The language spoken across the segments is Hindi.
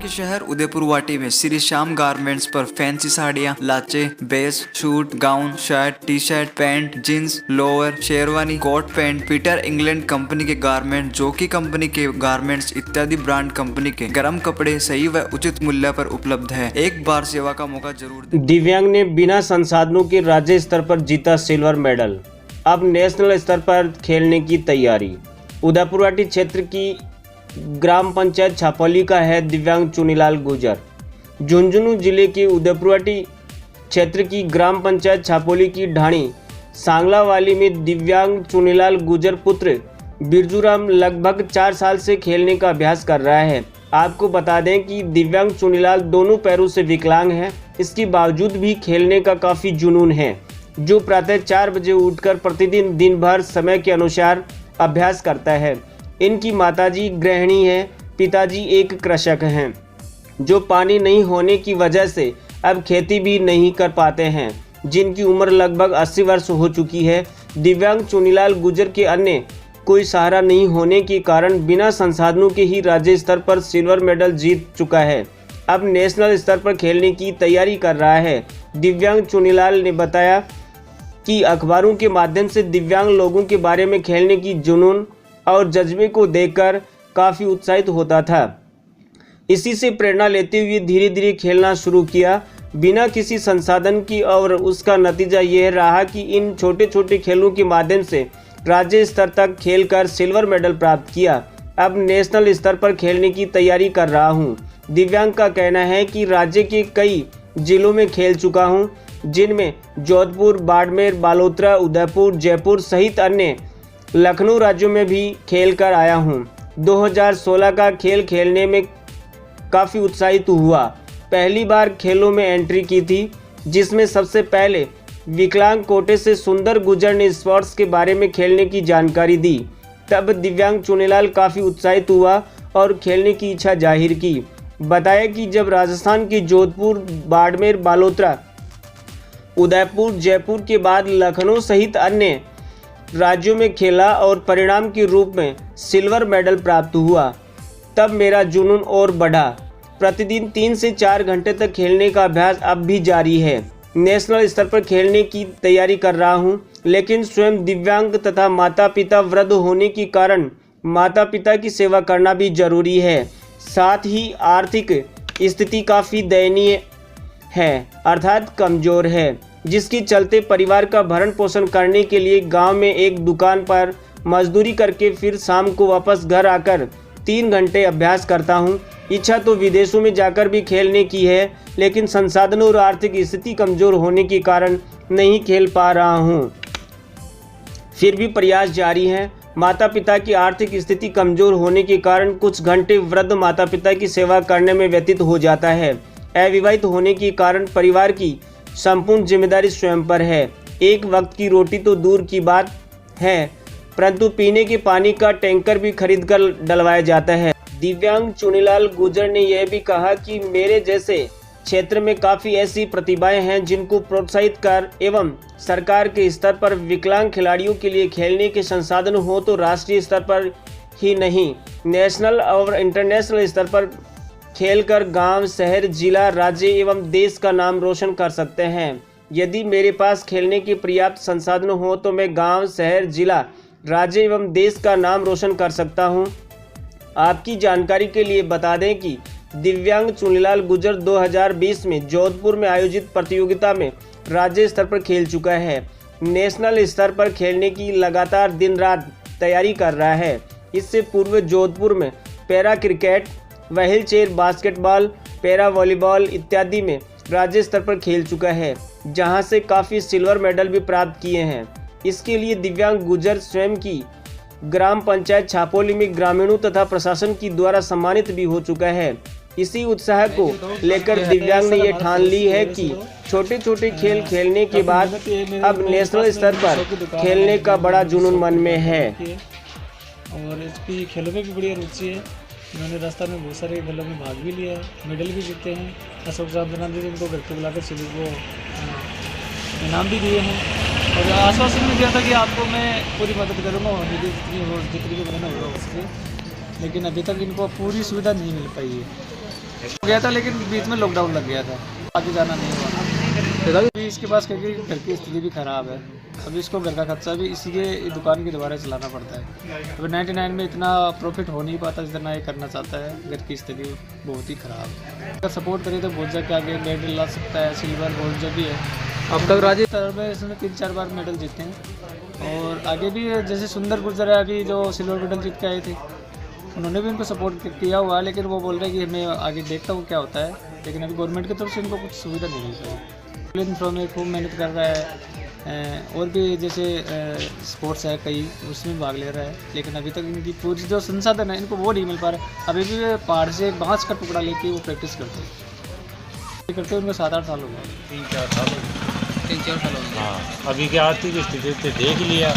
के शहर उदयपुर वाटी में श्री श्याम गारमेंट्स पर फैंसी साड़ियाँ, लाचे, बेस, suit, gown, shirt, T shirt, pant, jeans, lower, sherwani, coat pant, Peter England company के गारमेंट, जोकी कंपनी के गारमेंट्स इत्यादि ब्रांड कंपनी के गर्म कपड़े सही व उचित मूल्य पर उपलब्ध है। एक बार सेवा का मौका जरूर दें। दिव्यांग ने बिना संसाधनों के राज्य स्तर पर जीता सिल्वर मेडल, अब नेशनल स्तर पर खेलने की तैयारी। उदयपुरवाटी क्षेत्र की ग्राम पंचायत छापौली का है दिव्यांग चुनीलाल गुजर। झुंझुनू जिले के उदयपुरवाटी क्षेत्र की ग्राम पंचायत छापौली की ढाणी सांगलावाली में दिव्यांग चुनीलाल गुजर पुत्र बिरजूराम लगभग 4 साल से खेलने का अभ्यास कर रहा है। आपको बता दें कि दिव्यांग चुनीलाल दोनों पैरों से विकलांग है, इसके बावजूद भी खेलने का काफ़ी जुनून है, जो प्रातः 4 बजे उठकर प्रतिदिन दिन भर समय के अनुसार अभ्यास करता है। इनकी माताजी गृहिणी हैं, पिताजी एक कृषक हैं, जो पानी नहीं होने की वजह से अब खेती भी नहीं कर पाते हैं, जिनकी उम्र लगभग 80 वर्ष हो चुकी है। दिव्यांग चुनीलाल गुजर के अन्य कोई सहारा नहीं होने के कारण बिना संसाधनों के ही राज्य स्तर पर सिल्वर मेडल जीत चुका है। अब नेशनल स्तर पर खेलने की तैयारी कर रहा है। दिव्यांग चुनीलाल ने बताया कि अखबारों के माध्यम से दिव्यांग लोगों के बारे में खेलने की जुनून और जज्बे को देखकर काफ़ी उत्साहित होता था। इसी से प्रेरणा लेते हुए धीरे धीरे खेलना शुरू किया बिना किसी संसाधन की, और उसका नतीजा यह रहा कि इन छोटे छोटे खेलों के माध्यम से राज्य स्तर तक खेलकर सिल्वर मेडल प्राप्त किया। अब नेशनल स्तर पर खेलने की तैयारी कर रहा हूँ। दिव्यांग का कहना है कि राज्य के कई जिलों में खेल चुका हूँ, जिनमें जोधपुर, बाड़मेर, बालोतरा, उदयपुर, जयपुर सहित अन्य लखनऊ राज्यों में भी खेल कर आया हूँ। 2016 का खेल खेलने में काफ़ी उत्साहित हुआ। पहली बार खेलों में एंट्री की थी, जिसमें सबसे पहले विकलांग कोटे से सुंदर गुजर ने स्पोर्ट्स के बारे में खेलने की जानकारी दी। तब दिव्यांग चुनीलाल काफ़ी उत्साहित हुआ और खेलने की इच्छा जाहिर की। बताया कि जब राजस्थान के जोधपुर, बाड़मेर, बालोतरा, उदयपुर, जयपुर के बाद लखनऊ सहित अन्य राज्यों में खेला और परिणाम के रूप में सिल्वर मेडल प्राप्त हुआ, तब मेरा जुनून और बढ़ा। प्रतिदिन 3 से 4 घंटे तक खेलने का अभ्यास अब भी जारी है। नेशनल स्तर पर खेलने की तैयारी कर रहा हूं, लेकिन स्वयं दिव्यांग तथा माता पिता वृद्ध होने के कारण माता पिता की सेवा करना भी जरूरी है। साथ ही आर्थिक स्थिति काफ़ी दयनीय है, अर्थात कमज़ोर है, जिसके चलते परिवार का भरण पोषण करने के लिए गांव में एक दुकान पर मजदूरी करके फिर शाम को वापस घर आकर 3 घंटे अभ्यास करता हूं। इच्छा तो विदेशों में जाकर भी खेलने की है, लेकिन संसाधनों और आर्थिक स्थिति कमज़ोर होने के कारण नहीं खेल पा रहा हूं। फिर भी प्रयास जारी है। माता पिता की आर्थिक स्थिति कमज़ोर होने के कारण कुछ घंटे वृद्ध माता पिता की सेवा करने में व्यतीत हो जाता है। अविवाहित होने के कारण परिवार की संपूर्ण जिम्मेदारी स्वयं पर है। एक वक्त की रोटी तो दूर की बात है, परंतु पीने के पानी का टैंकर भी खरीद कर डलवाया जाता है। दिव्यांग चुनीलाल गुजर ने यह भी कहा कि मेरे जैसे क्षेत्र में काफ़ी ऐसी प्रतिभाएं हैं जिनको प्रोत्साहित कर एवं सरकार के स्तर पर विकलांग खिलाड़ियों के लिए खेलने के संसाधन हो तो राष्ट्रीय स्तर पर ही नहीं, नेशनल और इंटरनेशनल स्तर पर खेलकर गांव, शहर, जिला, राज्य एवं देश का नाम रोशन कर सकते हैं। यदि मेरे पास खेलने के पर्याप्त संसाधन हो तो मैं गांव, शहर, जिला, राज्य एवं देश का नाम रोशन कर सकता हूं। आपकी जानकारी के लिए बता दें कि दिव्यांग चुनीलाल गुजर 2020 में जोधपुर में आयोजित प्रतियोगिता में राज्य स्तर पर खेल चुका है। नेशनल स्तर पर खेलने की लगातार दिन रात तैयारी कर रहा है। इससे पूर्व जोधपुर में para cricket, wheel chair basketball, para volleyball इत्यादि में राज्य स्तर पर खेल चुका है, जहां से काफ़ी सिल्वर मेडल भी प्राप्त किए हैं। इसके लिए दिव्यांग गुजर स्वयं की ग्राम पंचायत छापौली में ग्रामीणों तथा प्रशासन की द्वारा सम्मानित भी हो चुका है। इसी उत्साह को लेकर दिव्यांग ने यह ठान ली है कि छोटे छोटे खेल खेलने के बाद अब नेशनल स्तर पर खेलने का बड़ा जुनून मन में है। और इसकी खेलों में भी बड़ी रुचि है। उन्होंने राजस्थान में बहुत सारे खेलों में भाग भी लिया है, मेडल भी जीते हैं। अशोक रामचंद्रन जी उनको घर पे बुलाकर सभी को इनाम भी दिए हैं और आश्वासन भी दिया था कि आपको मैं पूरी मदद करूँगा और जितनी भी बनना होगा उसके, लेकिन अभी तक इनको पूरी सुविधा नहीं मिल पाई है। गया था, लेकिन बीच में लॉकडाउन लग गया था, आगे जाना नहीं हुआ। अभी इसके पास क्योंकि घर की स्थिति भी ख़राब है, अभी इसको घर का खर्चा भी इसी के दुकान के दोबारा चलाना पड़ता है। अभी 99 में इतना प्रॉफिट हो नहीं पाता जितना ये करना चाहता है, घर की स्थिति बहुत ही ख़राब है। अगर सपोर्ट करे तो बहुत जगह आगे मेडल ला सकता है, सिल्वर गोल्ड जो भी है। अब तक राजस्थान में इसने 3-4 बार मेडल जीते हैं, और आगे भी जैसे सुंदर गुर्जर है अभी जो सिल्वर मेडल जीत के आए थे, उन्होंने भी उनको सपोर्ट किया हुआ है, लेकिन वो बोल रहे हैं कि मैं आगे देखता हूँ क्या होता है, लेकिन अभी गवर्नमेंट की तरफ से इनको कुछ सुविधा नहीं मिल रही है। थ्रो में खूब मेहनत कर रहा है, और भी जैसे स्पोर्ट्स है कई, उसमें भाग ले रहा है, लेकिन अभी तक इनकी पूरी जो संसाधन है इनको वो नहीं मिल पा रहा है। अभी भी वे पहाड़ से बांस का टुकड़ा लेके वो प्रैक्टिस करते उनको 7-8 साल हो गए। 3-4 साल हो गए। 3-4 साल हो गए। हाँ, अभी की आर्थिक स्थिति तो देख लिया,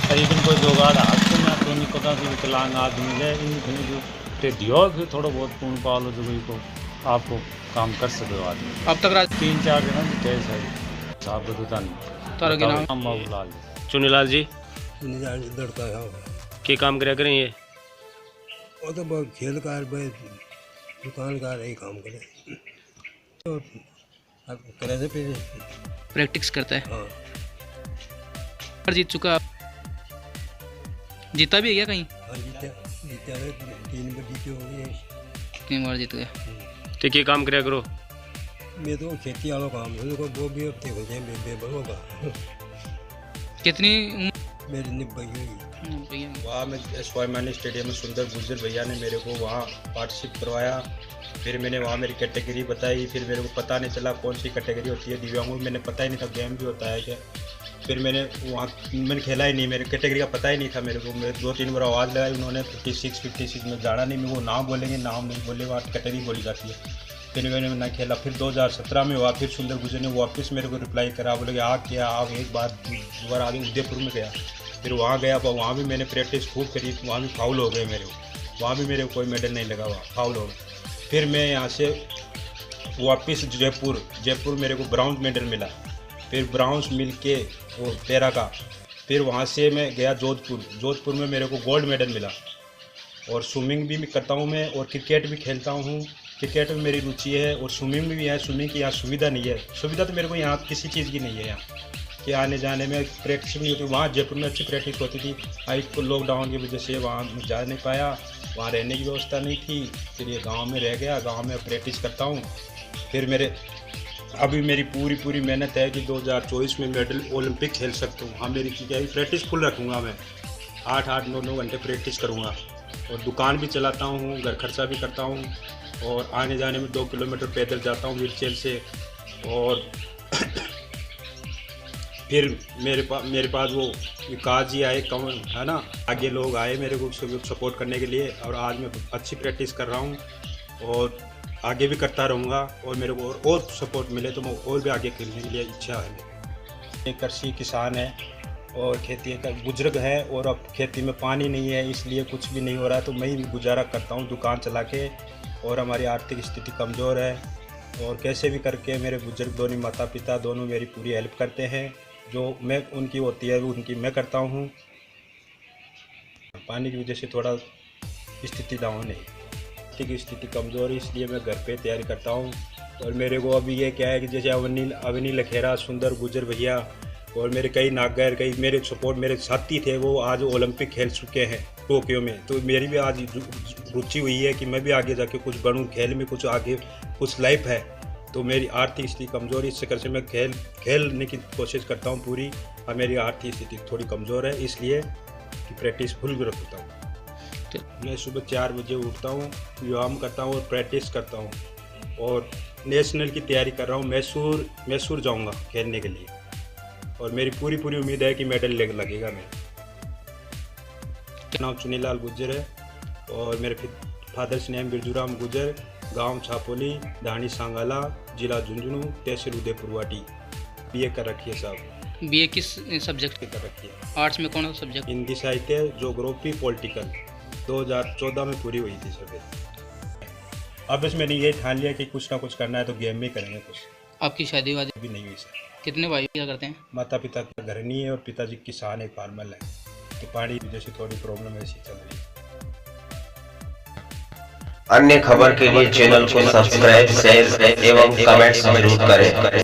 करीबन कोई जोगाड़ हाथ में तो नहीं पता कि विकलांग आदमी है, इन तो दियो फिर थोड़ा बहुत पूर्ण पालो जो कोई को आपको काम कर सके आदमी। अब तक 3-4 दिन तय है साहब बता नहीं तारा के नाम बाबूलाल चुनीलाल जी लड़का है के काम करे करें ये? वो तो बहुत खेल कार दुकानकार यही काम करे, तो अब करे थे फिर। प्रैक्टिस करता है। हाँ, पर जीत चुका, जीता भी है क्या कहीं? हाँ जीते 3 बार जीते हो गए। 3 बार जीत गया। तो के काम करे करो? मैं तो खेती वाला काम है, तो वो भी अब देखो जाए बेबर होगा। कितनी मेरी निभाई हुई। वहाँ में स्वाभिमानी स्टेडियम में सुंदर गुर्जर भैया ने मेरे को वहाँ पार्टिसिपेट करवाया। फिर मैंने वहाँ मेरी कैटेगरी बताई, फिर मेरे को पता नहीं चला कौन सी कैटेगरी होती है दिव्यांगों में, मैंने पता ही नहीं था गेम भी होता है क्या। फिर मैंने खेला ही नहीं, मेरी कैटेगरी का पता ही नहीं था मेरे को। मैं 2-3 बार आवाज़ लगाई उन्होंने 56 में जाना नहीं, मैं वो नाम बोलेंगे, नाम नहीं बोले, वहाँ कैटेगरी बोली जाती है। फिर मैंने ना खेला। फिर 2017 में हुआ, फिर सुंदर गुर्जर ने वापस मेरे को रिप्लाई करा, बोले कि आप क्या आप एक बार दोबारा आगे उदयपुर में गया। फिर वहाँ गया, पर वहाँ भी मैंने प्रैक्टिस खूब करी, वहाँ भी फाउल हो गए मेरे को, वहाँ भी मेरे को कोई मेडल नहीं लगा, हुआ फाउल हो गया। फिर मैं यहाँ से वापस जयपुर मेरे को ब्राउन मेडल मिला। फिर ब्राउन्स मिल के वो पैरा का। फिर वहाँ से मैं गया जोधपुर में मेरे को गोल्ड मेडल मिला। और स्विमिंग भी करता हूँ मैं, और क्रिकेट भी खेलता हूँ, क्रिकेट में मेरी रुचि है, और स्विमिंग में भी है। स्विमिंग की यहाँ सुविधा नहीं है, सुविधा तो मेरे को यहाँ किसी चीज़ की नहीं है यहाँ कि आने जाने में प्रैक्टिस नहीं होती। वहाँ जयपुर में अच्छी प्रैक्टिस होती थी, आज लॉकडाउन की वजह से वहाँ जा नहीं पाया, वहाँ रहने की व्यवस्था नहीं थी। फिर ये गांव में रह गया, गांव में प्रैक्टिस करता हूँ। फिर अभी मेरी पूरी मेहनत है कि 2024 में मेडल ओलंपिक खेल सकता हूँ। हाँ, मेरी क्या प्रैक्टिस फुल रखूँगा, मैं 8-8, 9-9 घंटे प्रैक्टिस करूँगा, और दुकान भी चलाता हूँ, घर खर्चा भी करता हूँ, और आने जाने में 2 किलोमीटर पैदल जाता हूँ व्हीलचेयर से। और फिर मेरे पास वो विकास जी आए, कम है ना, आगे लोग आए मेरे को सपोर्ट करने के लिए, और आज मैं अच्छी प्रैक्टिस कर रहा हूँ और आगे भी करता रहूँगा। और मेरे को और सपोर्ट मिले तो मैं और भी आगे खेलने के लिए इच्छा है। एक कृषि किसान है और खेती का बुजुर्ग है, और अब खेती में पानी नहीं है, इसलिए कुछ भी नहीं हो रहा है, तो मैं ही गुजारा करता हूँ दुकान चला के। और हमारी आर्थिक स्थिति कमज़ोर है, और कैसे भी करके मेरे बुजुर्ग दोनों माता पिता दोनों मेरी पूरी हेल्प करते हैं, जो मैं उनकी होती है उनकी मैं करता हूँ। पानी की वजह से थोड़ा स्थिति डाउन है, आर्थिक स्थिति कमज़ोर है, इसलिए मैं घर पे तैयारी करता हूँ। और मेरे को अभी ये क्या है कि जैसे अवनी लखेरा, सुंदर गुर्जर भैया, और मेरे कई नागर, कई मेरे सपोर्ट मेरे साथी थे, वो आज ओलंपिक खेल चुके हैं टोक्यो में। तो मेरी भी आज रुचि हुई है कि मैं भी आगे जाके कुछ बनूं, खेल में कुछ आगे कुछ लाइफ है। तो मेरी आर्थिक स्थिति कमज़ोर, इस चक्कर से मैं खेलने की कोशिश करता हूं पूरी, और मेरी आर्थिक स्थिति थोड़ी कमज़ोर है, इसलिए कि प्रैक्टिस फुल रखता हूँ। मैं सुबह 4 बजे उठता हूँ, व्यायाम करता हूँ और प्रैक्टिस करता हूँ, और नेशनल की तैयारी कर रहा हूँ। मैसूर जाऊँगा खेलने के लिए, और मेरी पूरी उम्मीद है कि मेडल लगेगा। मेरा नाम चुनीलाल गुर्जर है, और मेरे फादर्स नेम बिरजूराम गुर्जर, गांव छापोली, धानी सांगाला, जिला झुंझुनू, तहसील उदयपुर वाटी। बीए कर रखी है साहब। बीए किस सब्जेक्ट कर रखी है? आर्ट्स में कौन सा सब्जेक्ट? हिंदी साहित्य, ज्योग्राफी, पॉलिटिकल। 2014 में पूरी हुई थी सर। अब इसमें ये ठान लिया कि कुछ ना कुछ करना है तो गेम में करेंगे कुछ। आपकी शादी वादी भी नहीं हुई सर। कितने भाई क्या करते हैं? माता पिता का घर नहीं है, और पिताजी किसान है, फार्मर है, तो पानी की वजह से थोड़ी प्रॉब्लम ऐसी चल रही है। अन्य खबर के लिए चैनल को सब्सक्राइब, शेयर एवं कमेंट्स जरूर करें।